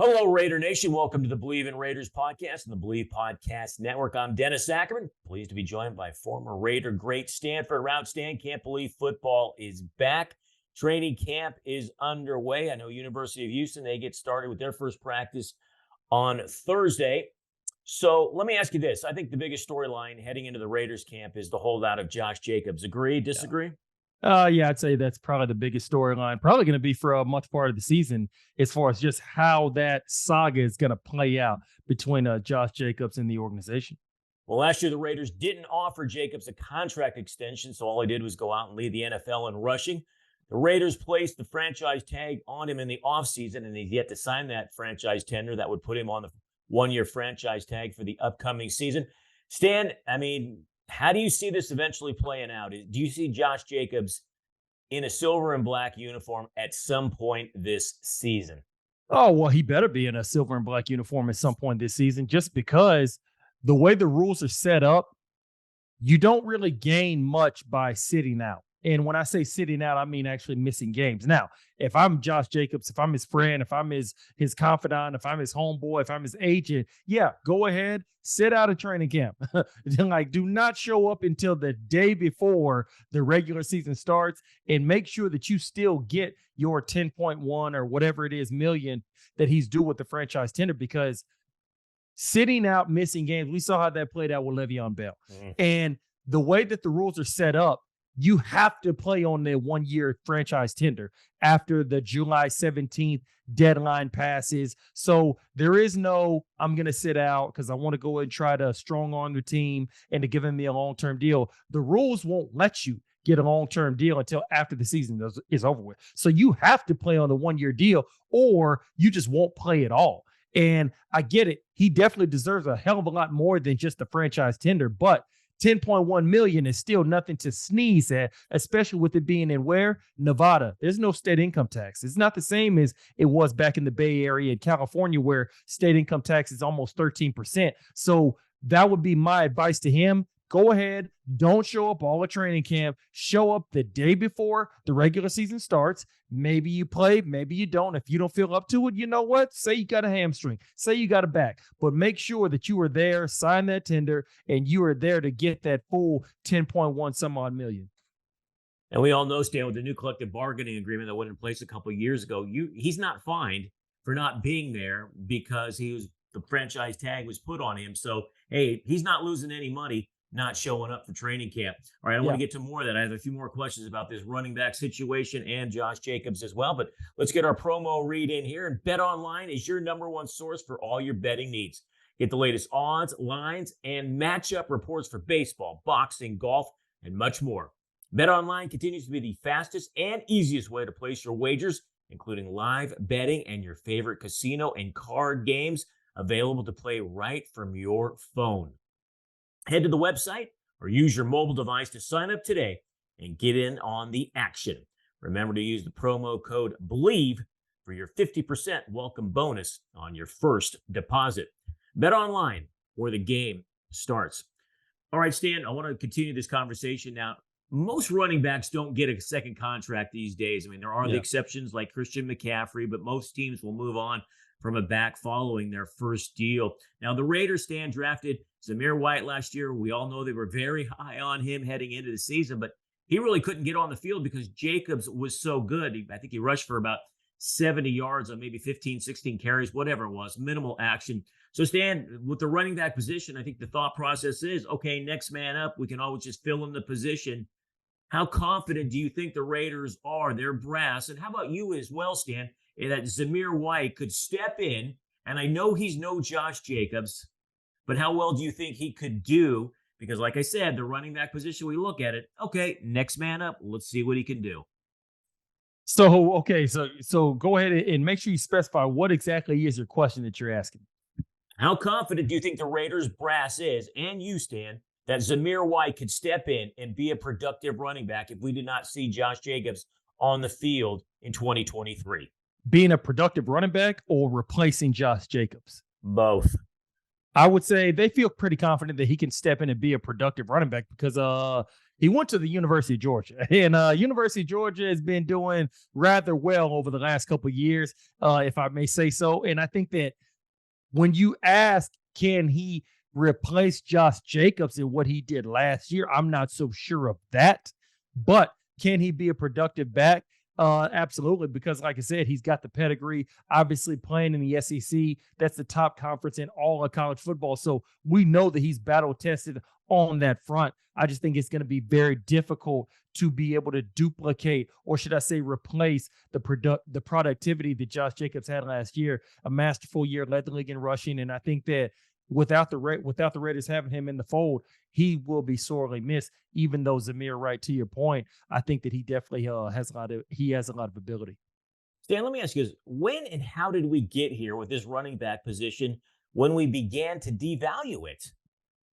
Hello, Raider Nation. Welcome to the Believe in Raiders podcast and the Believe Podcast Network. I'm Dennis Ackerman, pleased to be joined by former Raider great Stanford route Stan. Can't believe football is back. Training camp is underway. I know University of Houston, they get started with their first practice on Thursday. So let me ask you this. I think the biggest storyline heading into the Raiders camp is the holdout of Josh Jacobs. Agree, disagree? Yeah, I'd say that's probably the biggest storyline. Probably going to be for a much part of the season, as far as just how that saga is going to play out between Josh Jacobs and the organization. Well, last year the Raiders didn't offer Jacobs a contract extension, so all he did was go out and lead the NFL in rushing. The Raiders placed the franchise tag on him in the offseason, and he's yet to sign that franchise tender that would put him on the one-year franchise tag for the upcoming season. Stan, how do you see this eventually playing out? Do you see Josh Jacobs in a silver and black uniform at some point this season? Oh, well, he better be in a silver and black uniform at some point this season, just because the way the rules are set up, you don't really gain much by sitting out. And when I say sitting out, I mean actually missing games. Now, if I'm Josh Jacobs, if I'm his friend, if I'm his confidant, if I'm his homeboy, if I'm his agent, yeah, go ahead, sit out of training camp. Do not show up until the day before the regular season starts, and make sure that you still get your 10.1 or whatever it is million that he's due with the franchise tender, because sitting out, missing games, we saw how that played out with Le'Veon Bell. And the way that the rules are set up, you have to play on the 1-year franchise tender after the July 17th deadline passes. So there is no, I'm going to sit out because I want to go and try to strong arm the team and to give me a long-term deal. The rules won't let you get a long-term deal until after the season is over with. So you have to play on the 1-year deal, or you just won't play at all. And I get it. He definitely deserves a hell of a lot more than just the franchise tender, but 10.1 million is still nothing to sneeze at, especially with it being in where? Nevada. There's no state income tax. It's not the same as it was back in the Bay Area in California, where state income tax is almost 13%. So that would be my advice to him. Go ahead. Don't show up all at training camp. Show up the day before the regular season starts. Maybe you play, maybe you don't. If you don't feel up to it, you know what? Say you got a hamstring. Say you got a back. But make sure that you are there, sign that tender, and you are there to get that full 10.1 some odd million. And we all know, Stan, with the new collective bargaining agreement that went in place a couple of years ago, he's not fined for not being there because the franchise tag was put on him. So, hey, he's not losing any money not showing up for training camp. All right, I want to get to more of that. I have a few more questions about this running back situation and Josh Jacobs as well, but let's get our promo read in here. And BetOnline is your number one source for all your betting needs. Get the latest odds, lines, and matchup reports for baseball, boxing, golf, and much more. BetOnline continues to be the fastest and easiest way to place your wagers, including live betting and your favorite casino and card games available to play right from your phone. Head to the website or use your mobile device to sign up today and get in on the action. Remember to use the promo code BELIEVE for your 50% welcome bonus on your first deposit. Bet online, where the game starts. All right, Stan, I want to continue this conversation now. Most running backs don't get a second contract these days. There are the exceptions like Christian McCaffrey, but most teams will move on from a back following their first deal. Now, the Raiders, Stan, drafted Zamir White last year. We all know they were very high on him heading into the season, but he really couldn't get on the field because Jacobs was so good. I think he rushed for about 70 yards on maybe 15, 16 carries, whatever it was, minimal action. So, Stan, with the running back position, I think the thought process is, okay, next man up. We can always just fill in the position. How confident do you think the Raiders are, their brass? And how about you as well, Stan, that Zamir White could step in? And I know he's no Josh Jacobs, but how well do you think he could do? Because like I said, the running back position, we look at it, okay, next man up. Let's see what he can do. So, okay, so go ahead and make sure you specify what exactly is your question that you're asking. How confident do you think the Raiders brass is, and you, Stan, that Zamir White could step in and be a productive running back if we did not see Josh Jacobs on the field in 2023? Being a productive running back or replacing Josh Jacobs? Both. I would say they feel pretty confident that he can step in and be a productive running back because He went to the University of Georgia, and University of Georgia has been doing rather well over the last couple of years, if I may say so. And I think that when you ask, can he replace Josh Jacobs in what he did last year? I'm not so sure of that. But can he be a productive back? Absolutely, because like I said, he's got the pedigree, obviously playing in the SEC. That's the top conference in all of college football. So we know that he's battle tested on that front. I just think it's going to be very difficult to be able to duplicate, or should I say replace the productivity that Josh Jacobs had last year. A masterful year, led the league in rushing, and I think that without the Raiders having him in the fold, he will be sorely missed. Even though Zamir Wright, to your point, I think that he definitely has a lot of ability. Stan, let me ask you this. When and how did we get here with this running back position when we began to devalue it?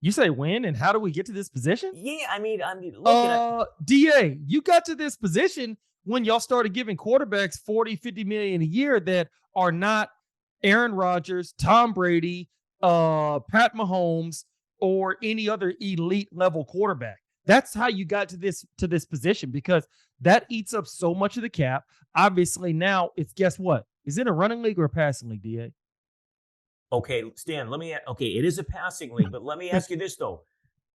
You say when and how do we get to this position? Yeah, I mean, looking at DA, you got to this position when y'all started giving quarterbacks 40, 50 million a year that are not Aaron Rodgers, Tom Brady, Pat Mahomes, or any other elite level quarterback. That's how you got to this position, because that eats up so much of the cap. Obviously, now it's, guess what? Is it a running league or a passing league, DA? okay, Stan, okay, it is a passing league, but let me ask you this though.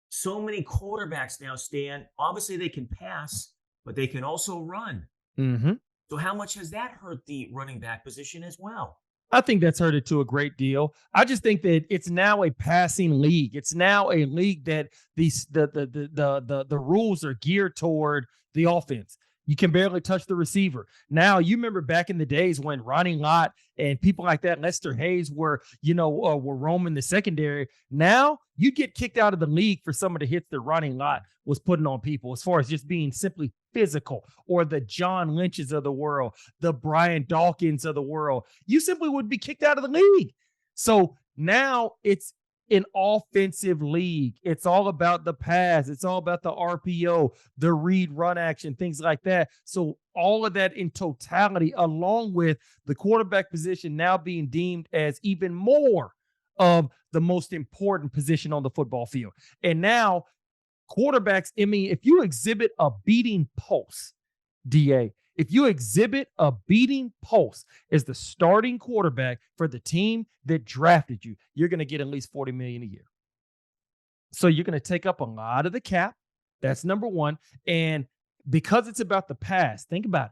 So many quarterbacks now, Stan, obviously they can pass, but they can also run. Mm-hmm. So how much has that hurt the running back position as well? I think that's hurt it to a great deal. I just think that it's now a passing league. It's now a league that the rules are geared toward the offense. You can barely touch the receiver. Now, you remember back in the days when Ronnie Lott and people like that, Lester Hayes, were roaming the secondary. Now you get kicked out of the league for some of the hits that Ronnie Lott was putting on people, as far as just being simply physical, or the John Lynches of the world, the Brian Dawkins of the world. You simply would be kicked out of the league. So now it's an offensive league. It's all about the pass. It's all about the RPO, the read run action, things like that. So all of that in totality, along with the quarterback position now being deemed as even more of the most important position on the football field. And now quarterbacks, I mean, if you exhibit a beating pulse, DA, if you exhibit a beating pulse as the starting quarterback for the team that drafted you, you're going to get at least $40 million a year. So you're going to take up a lot of the cap. That's number one. And because it's about the pass, think about it.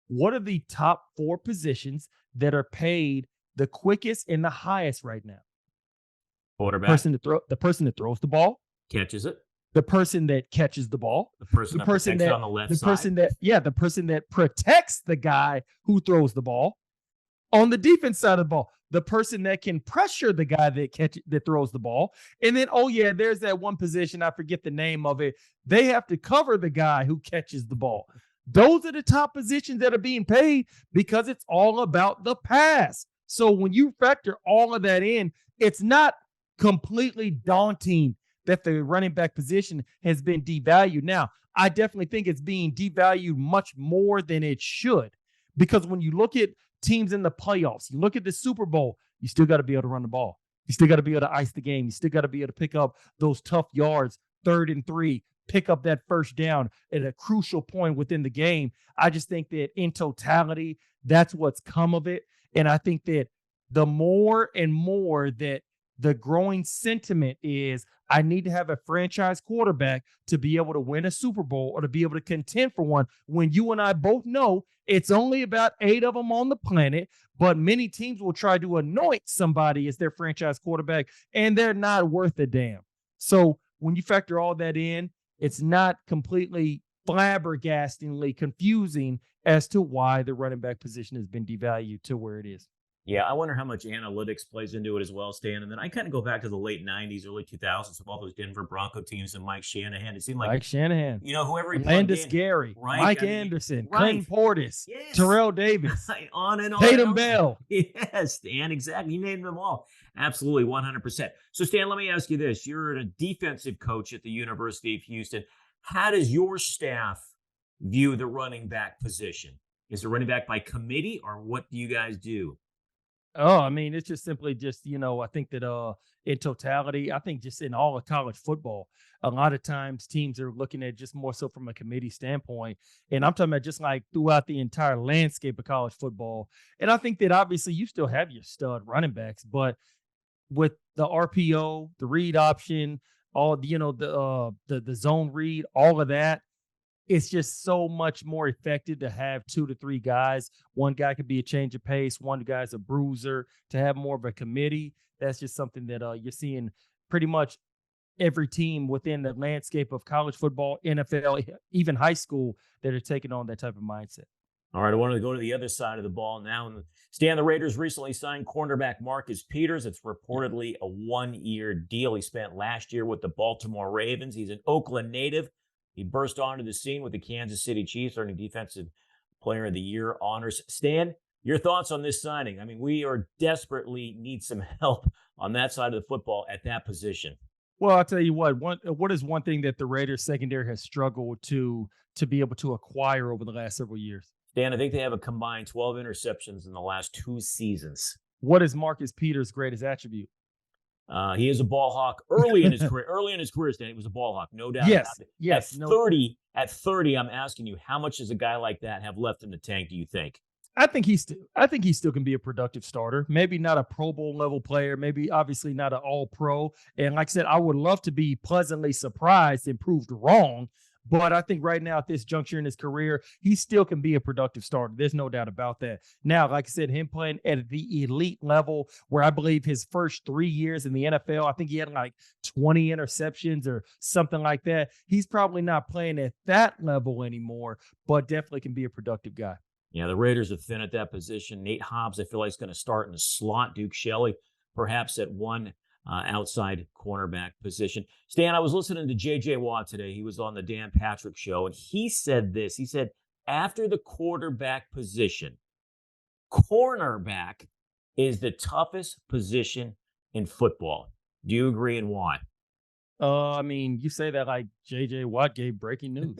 What are the top 4 positions that are paid the quickest and the highest right now? Quarterback. The person that throws the ball, Catches it. the person that catches the ball, The person that protects it on the left side. the person that protects the guy who throws the ball. On the defense side of the ball, the person that can pressure the guy that throws the ball. And then, there's that one position, I forget the name of it. They have to cover the guy who catches the ball. Those are the top positions that are being paid, because it's all about the pass. So when you factor all of that in, it's not completely daunting that the running back position has been devalued. Now, I definitely think it's being devalued much more than it should, because when you look at teams in the playoffs, you look at the Super Bowl, you still got to be able to run the ball. You still got to be able to ice the game. You still got to be able to pick up those tough yards, 3rd and 3, pick up that first down at a crucial point within the game. I just think that in totality, that's what's come of it. And I think that the more and more that the growing sentiment is, I need to have a franchise quarterback to be able to win a Super Bowl or to be able to contend for one, when you and I both know it's only about 8 of them on the planet, but many teams will try to anoint somebody as their franchise quarterback, and they're not worth a damn. So when you factor all that in, it's not completely flabbergastingly confusing as to why the running back position has been devalued to where it is. Yeah, I wonder how much analytics plays into it as well, Stan. And then I kind of go back to the late 90s, early 2000s of all those Denver Bronco teams and Mike Shanahan. It seemed like, Mike Shanahan, whoever he plugged Landis in, Gary, right? Mike Anderson, right. Clinton Portis, Yes. Terrell Davis, on and on. Tatum and on. Bell. Yes, Stan, exactly. You named them all. Absolutely, 100%. So, Stan, let me ask you this. You're a defensive coach at the University of Houston. How does your staff view the running back position? Is the running back by committee, or what do you guys do? Oh, I mean, it's just simply just, I think that in totality, I think just in all of college football, a lot of times teams are looking at just more so from a committee standpoint. And I'm talking about just like throughout the entire landscape of college football. And I think that obviously you still have your stud running backs, but with the RPO, the read option, all the zone read, all of that, it's just so much more effective to have 2 to 3 guys. One guy could be a change of pace, one guy's a bruiser, to have more of a committee. That's just something that you're seeing pretty much every team within the landscape of college football, NFL, even high school that are taking on that type of mindset. All right, I wanted to go to the other side of the ball now. And Stan, the Raiders recently signed cornerback Marcus Peters. It's reportedly a 1-year deal. He spent last year with the Baltimore Ravens. He's an Oakland native. He burst onto the scene with the Kansas City Chiefs, earning Defensive Player of the Year honors. Stan, your thoughts on this signing? I mean, we are desperately need some help on that side of the football at that position. Well, I'll tell you what is one thing that the Raiders secondary has struggled to be able to acquire over the last several years? Dan, I think they have a combined 12 interceptions in the last 2 seasons. What is Marcus Peters' greatest attribute? He is a ball hawk early in his career. Early in his career, Stan, he was a ball hawk, no doubt about Yes, it. yes. At No, 30, at 30, I'm asking you, how much does a guy like that have left in the tank, do you think? I think he still can be a productive starter. Maybe not a Pro Bowl level player. Maybe obviously not an All Pro. And like I said, I would love to be pleasantly surprised and proved wrong. But I think right now at this juncture in his career, he still can be a productive starter. There's no doubt about that. Now, like I said, him playing at the elite level, where I believe his first 3 years in the NFL, I think he had like 20 interceptions or something like that. He's probably not playing at that level anymore, but definitely can be a productive guy. Yeah, the Raiders are thin at that position. Nate Hobbs, I feel like, is going to start in the slot. Duke Shelley, perhaps at one outside cornerback position. Stan, I was listening to J.J. Watt today. He was on the Dan Patrick Show, and he said this. He said, after the quarterback position, cornerback is the toughest position in football. Do you agree, and why? I mean, you say that like JJ Watt gave breaking news.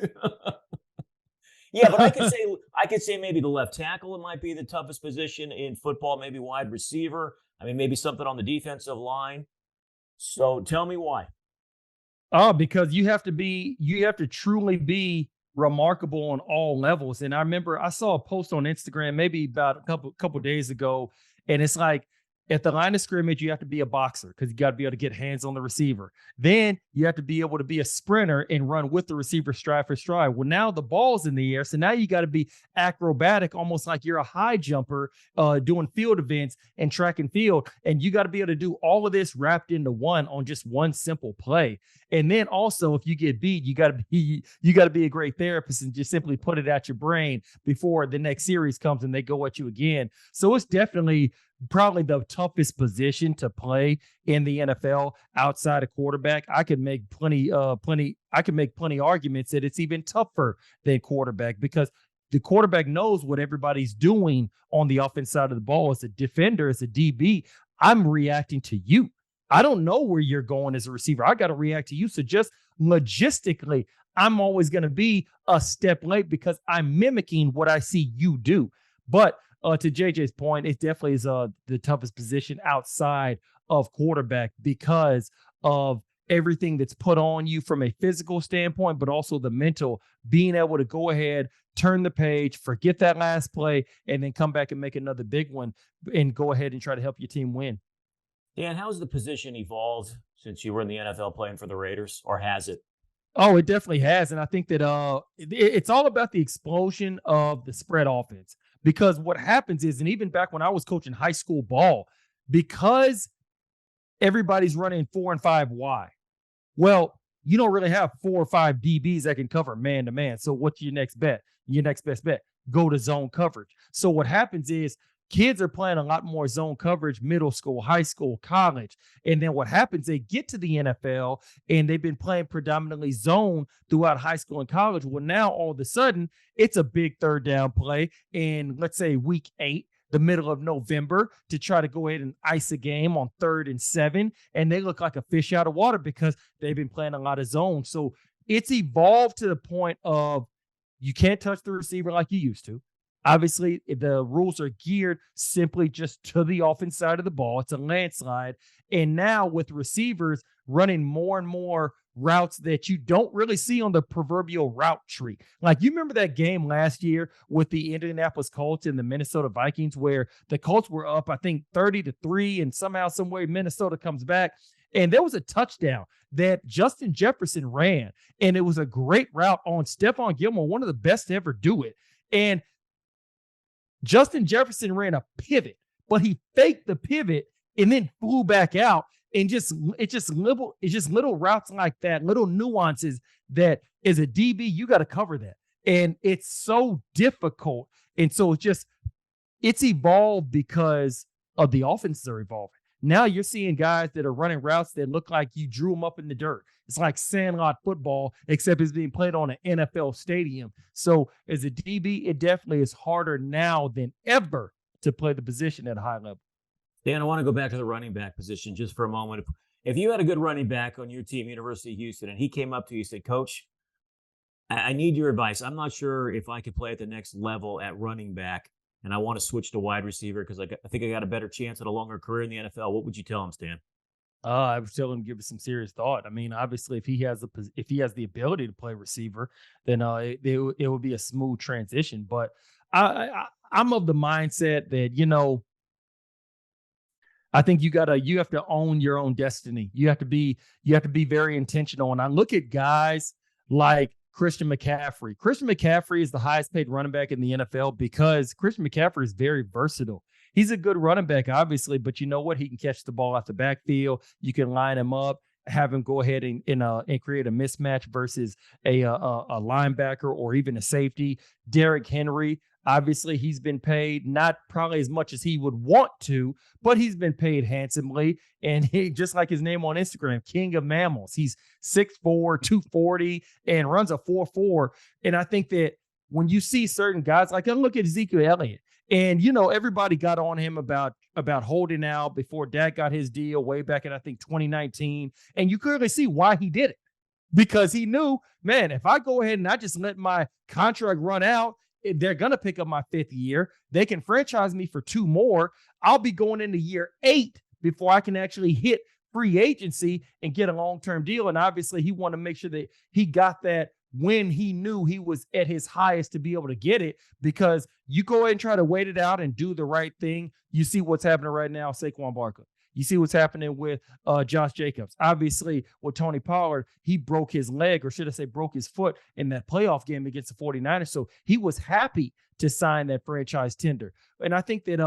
Yeah, but I could say maybe the left tackle it might be the toughest position in football, maybe wide receiver. I mean, maybe something on the defensive line. So tell me why. Oh, because you have to truly be remarkable on all levels. And I remember I saw a post on Instagram maybe about a couple days ago, and it's like at the line of scrimmage, you have to be a boxer because you got to be able to get hands on the receiver. Then you have to be able to be a sprinter and run with the receiver stride for stride. Well, now the ball's in the air, so now you got to be acrobatic, almost like you're a high jumper doing field events and track and field. And you got to be able to do all of this wrapped into one on just one simple play. And then also, if you get beat, you got to be a great therapist and just simply put it out your brain before the next series comes and they go at you again. So it's definitely probably the toughest position to play in the NFL outside of quarterback. I could make plenty arguments that it's even tougher than quarterback because the quarterback knows what everybody's doing on the offense side of the ball. As a defender, as a DB, I'm reacting to you. I don't know where you're going as a receiver. I got to react to you. So just logistically, I'm always going to be a step late because I'm mimicking what I see you do. But to JJ's point, it definitely is the toughest position outside of quarterback because of everything that's put on you from a physical standpoint, but also the mental, being able to go ahead, turn the page, forget that last play, and then come back and make another big one and go ahead and try to help your team win. Dan, how's the position evolved since you were in the NFL playing for the Raiders, or has it? Oh, it definitely has. And I think that it's all about the explosion of the spread offense. Because what happens is, and even back when I was coaching high school ball, because everybody's running 4 and 5 Y, well, you don't really have 4 or 5 DBs that can cover man to man. So what's your next bet? Your next best bet, go to zone coverage. So what happens is kids are playing a lot more zone coverage, middle school, high school, college. And then what happens, they get to the NFL and they've been playing predominantly zone throughout high school and college. Well, now all of a sudden it's a big third down play in, let's say, week 8, the middle of November, to try to go ahead and ice a game on 3rd and 7. And they look like a fish out of water because they've been playing a lot of zone. So it's evolved to the point of you can't touch the receiver like you used to. Obviously, the rules are geared simply just to the offense side of the ball. It's a landslide. And now with receivers running more and more routes that you don't really see on the proverbial route tree. Like you remember that game last year with the Indianapolis Colts and the Minnesota Vikings, where the Colts were up, I think 30-3, and somehow, someway, Minnesota comes back. And there was a touchdown that Justin Jefferson ran, and it was a great route on Stephon Gilmore, one of the best to ever do it. And Justin Jefferson ran a pivot, but he faked the pivot and then flew back out. And it's just little routes like that, little nuances that as a DB, you got to cover that. And it's so difficult. And so it's evolved because of the offenses are evolving. Now you're seeing guys that are running routes that look like you drew them up in the dirt. It's like sandlot football, except it's being played on an NFL stadium. So as a DB, it definitely is harder now than ever to play the position at a high level. Dan, I want to go back to the running back position just for a moment. If you had a good running back on your team, University of Houston, and he came up to you and said, Coach, I need your advice. I'm not sure if I could play at the next level at running back, and I want to switch to wide receiver because I think I got a better chance at a longer career in the NFL. What would you tell him, Stan? I would tell him to give it some serious thought. I mean, obviously, if he has the ability to play receiver, then it would be a smooth transition. But I'm of the mindset that I think you have to own your own destiny. You have to be very intentional. And I look at guys like Christian McCaffrey. Christian McCaffrey is the highest paid running back in the NFL because Christian McCaffrey is very versatile. He's a good running back, obviously, but you know what? He can catch the ball out the backfield. You can line him up, have him go ahead and create a mismatch versus a linebacker or even a safety. Derrick Henry, obviously, he's been paid not probably as much as he would want to, but he's been paid handsomely. And he, just like his name on Instagram, King of Mammals. He's 6'4", 240, and runs a 4.4. And I think that when you see certain guys, like I look at Ezekiel Elliott, and everybody got on him about holding out before Dak got his deal way back in I think 2019, and you clearly see why he did it because he knew, man, if I go ahead and I just let my contract run out, they're gonna pick up my 5th year. They can franchise me for 2 more. I'll be going into year 8 before I can actually hit free agency and get a long-term deal. And obviously, he wanted to make sure that he got that when he knew he was at his highest to be able to get it, because you go ahead and try to wait it out and do the right thing. You see what's happening right now, Saquon Barkley. You see what's happening with Josh Jacobs. Obviously, with Tony Pollard, he broke his leg, or should I say broke his foot in that playoff game against the 49ers. So he was happy to sign that franchise tender. And I think that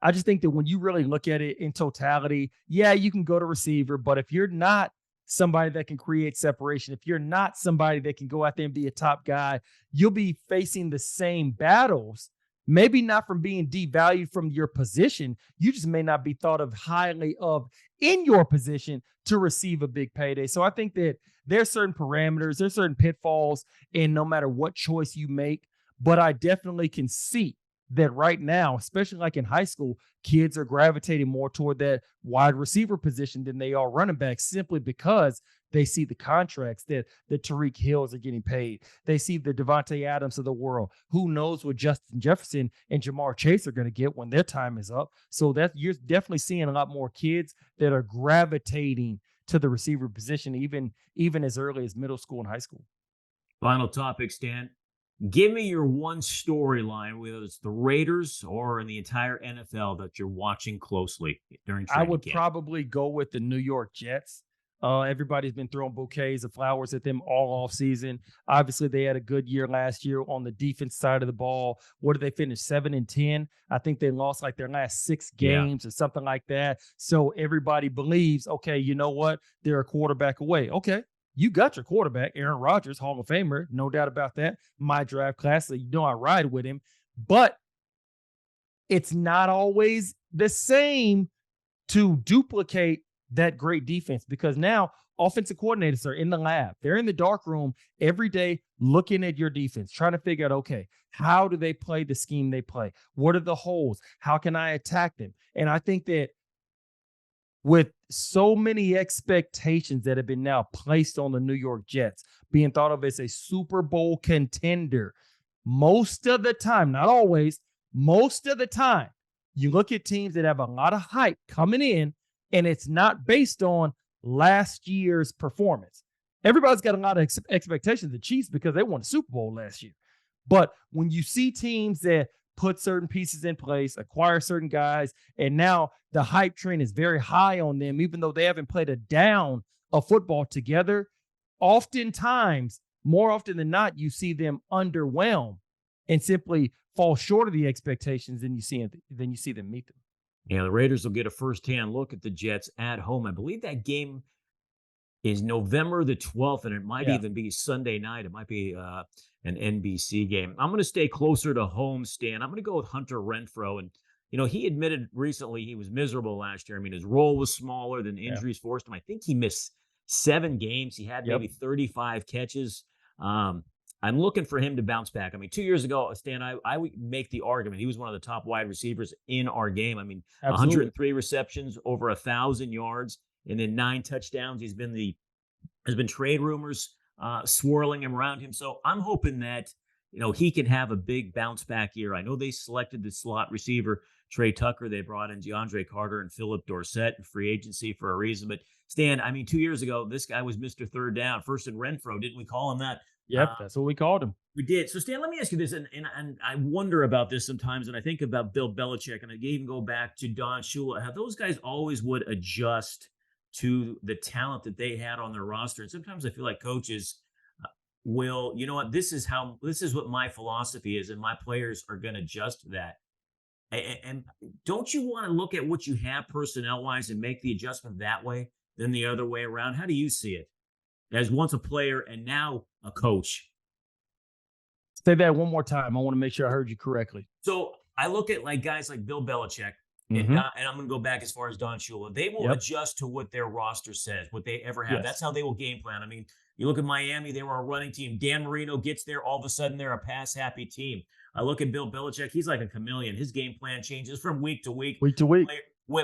I just think that when you really look at it in totality, yeah, you can go to receiver, but if you're not somebody that can create separation, if you're not somebody that can go out there and be a top guy, you'll be facing the same battles, maybe not from being devalued from your position. You just may not be thought of highly of in your position to receive a big payday. So I think that there's certain parameters, there's certain pitfalls, and no matter what choice you make, but I definitely can see that right now, especially like in high school, kids are gravitating more toward that wide receiver position than they are running back, simply because they see the contracts that the Tariq Hills are getting paid. They see the Devontae Adams of the world. Who knows what Justin Jefferson and Jamar Chase are going to get when their time is up. So that you're definitely seeing a lot more kids that are gravitating to the receiver position, even as early as middle school and high school. Final topic, Stan. Give me your one storyline, whether it's the Raiders or in the entire NFL, that you're watching closely during I training would camp. probably go with the New York Jets. Everybody's been throwing bouquets of flowers at them all off season. Obviously, they had a good year last year on the defense side of the ball. What did they finish? 7-10. I think they lost like their last 6 games or something like that. So everybody believes, okay, you know what? They're a quarterback away. Okay. You got your quarterback, Aaron Rodgers, Hall of Famer, no doubt about that. My draft class, so I ride with him. But it's not always the same to duplicate that great defense, because now offensive coordinators are in the lab. They're in the dark room every day looking at your defense, trying to figure out, okay, how do they play the scheme they play? What are the holes? How can I attack them? And I think that with so many expectations that have been now placed on the New York Jets, being thought of as a Super Bowl contender, most of the time, not always, most of the time, you look at teams that have a lot of hype coming in, and it's not based on last year's performance. Everybody's got a lot of expectations of the Chiefs because they won the Super Bowl last year. But when you see teams that put certain pieces in place, acquire certain guys, and now the hype train is very high on them, even though they haven't played a down of football together, oftentimes, more often than not, you see them underwhelm and simply fall short of the expectations than you see them meet them. Yeah, the Raiders will get a firsthand look at the Jets at home. I believe that game is November the 12th, and it might Yeah. even be Sunday night. It might be an NBC game. I'm going to stay closer to home, Stan. I'm going to go with Hunter Renfrow. And, he admitted recently he was miserable last year. I mean, his role was smaller than Yeah. injuries forced him. I think he missed 7 games. He had Yep. maybe 35 catches. I'm looking for him to bounce back. I mean, 2 years ago, Stan, I would make the argument he was one of the top wide receivers in our game. I mean, Absolutely. 103 receptions, over 1,000 yards, and then 9 touchdowns. There's been trade rumors swirling him around him. So I'm hoping that, he can have a big bounce back year. I know they selected the slot receiver, Trey Tucker. They brought in DeAndre Carter and Philip Dorsett in free agency for a reason. But Stan, I mean, 2 years ago, this guy was Mr. Third Down, first in Renfro. Didn't we call him that? Yep. That's what we called him. We did. So, Stan, let me ask you this, and I wonder about this sometimes, and I think about Bill Belichick, and I even go back to Don Shula. How those guys always would adjust to the talent that they had on their roster. And sometimes I feel like coaches will, this is what my philosophy is, and my players are going to adjust to that. And don't you want to look at what you have personnel wise and make the adjustment that way than the other way around? How do you see it as once a player and now a coach? Say that one more time. I want to make sure I heard you correctly. So I look at guys like Bill Belichick, and I'm going to go back as far as Don Shula. They will adjust to what their roster says, what they ever have. Yes. That's how they will game plan. I mean, you look at Miami, they were a running team. Dan Marino gets there, all of a sudden they're a pass-happy team. I look at Bill Belichick, he's like a chameleon. His game plan changes from week to week. Week to week.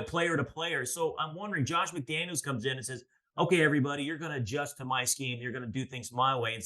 Player to player. So I'm wondering, Josh McDaniels comes in and says, okay, everybody, you're going to adjust to my scheme. You're going to do things my way.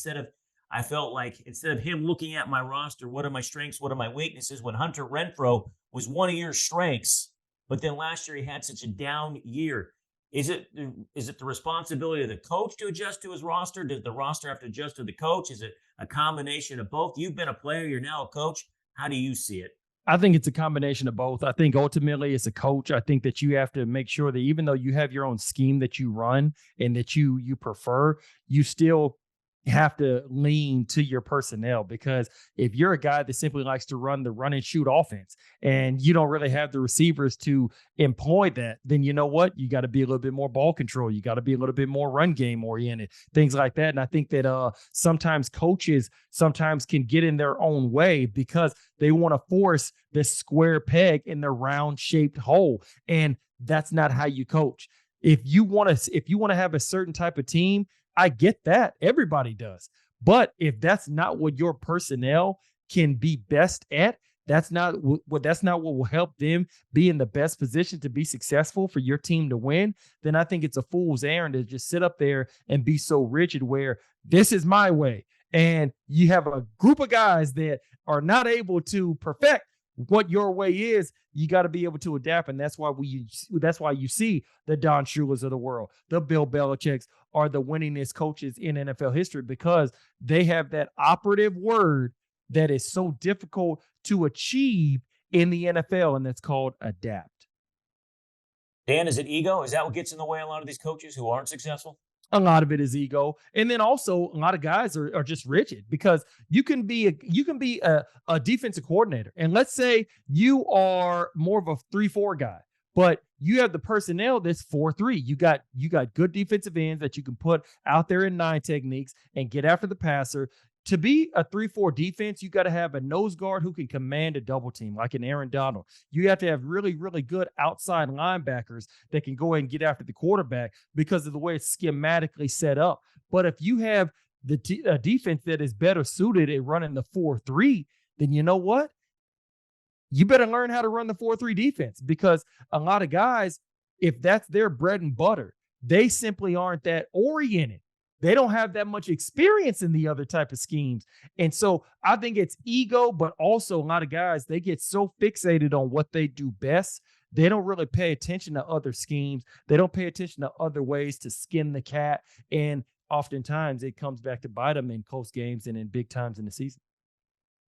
I felt like instead of him looking at my roster, what are my strengths, what are my weaknesses, when Hunter Renfrow was one of your strengths, but then last year he had such a down year. Is it the responsibility of the coach to adjust to his roster? Does the roster have to adjust to the coach? Is it a combination of both? You've been a player, you're now a coach. How do you see it? I think it's a combination of both. I think ultimately as a coach, I think that you have to make sure that even though you have your own scheme that you run and that you prefer, you still have to lean to your personnel, because if you're a guy that simply likes to run the run and shoot offense and you don't really have the receivers to employ that, then you know what? You got to be a little bit more ball control. You got to be a little bit more run game oriented, things like that. And I think that sometimes coaches can get in their own way because they want to force this square peg in the round shaped hole. And that's not how you coach. If you want to have a certain type of team, I get that. Everybody does. But if that's not what your personnel can be best at, that's not what will help them be in the best position to be successful for your team to win, then I think it's a fool's errand to just sit up there and be so rigid where this is my way. And you have a group of guys that are not able to perfect what your way is. You got to be able to adapt. And that's why you see the Don Shulas of the world, the Bill Belichicks are the winningest coaches in NFL history, because they have that operative word that is so difficult to achieve in the NFL, and that's called adapt. Dan, is it ego? Is that what gets in the way of a lot of these coaches who aren't successful? A lot of it is ego. And then also a lot of guys are just rigid, because you can be a defensive coordinator. And let's say you are more of a 3-4 guy, but you have the personnel that's 4-3. You got good defensive ends that you can put out there in 9 techniques and get after the passer. To be a 3-4 defense, you got to have a nose guard who can command a double team, like an Aaron Donald. You have to have really, really good outside linebackers that can go ahead and get after the quarterback because of the way it's schematically set up. But if you have a defense that is better suited at running the 4-3, then you know what? You better learn how to run the 4-3 defense, because a lot of guys, if that's their bread and butter, they simply aren't that oriented They don't have that much experience in the other type of schemes. And so I think it's ego, but also a lot of guys, they get so fixated on what they do best. They don't really pay attention to other schemes. They don't pay attention to other ways to skin the cat. And oftentimes it comes back to bite them in close games and in big times in the season.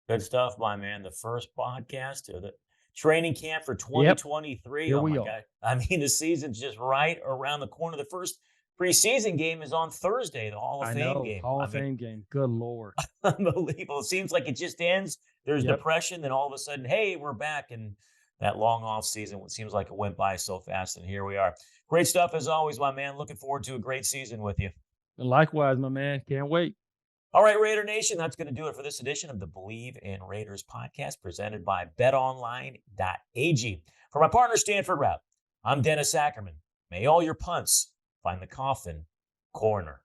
Good stuff, my man. The first podcast of the training camp for Yep. 2023. Here Oh we my are. God. I mean, the season's just right around the corner. The first preseason game is on Thursday, the Hall of I Fame know. game. Hall I of mean, Fame game. Good Lord. unbelievable. It seems like it just ends. There's Yep. depression, then all of a sudden, hey, we're back. And that long off season, it seems like it went by so fast. And here we are. Great stuff as always, my man. Looking forward to a great season with you. Likewise, my man. Can't wait. All right, Raider Nation, that's going to do it for this edition of the Believe in Raiders podcast presented by betonline.ag. For my partner, Stanford Rep, I'm Dennis Ackerman. May all your punts find the coffin corner.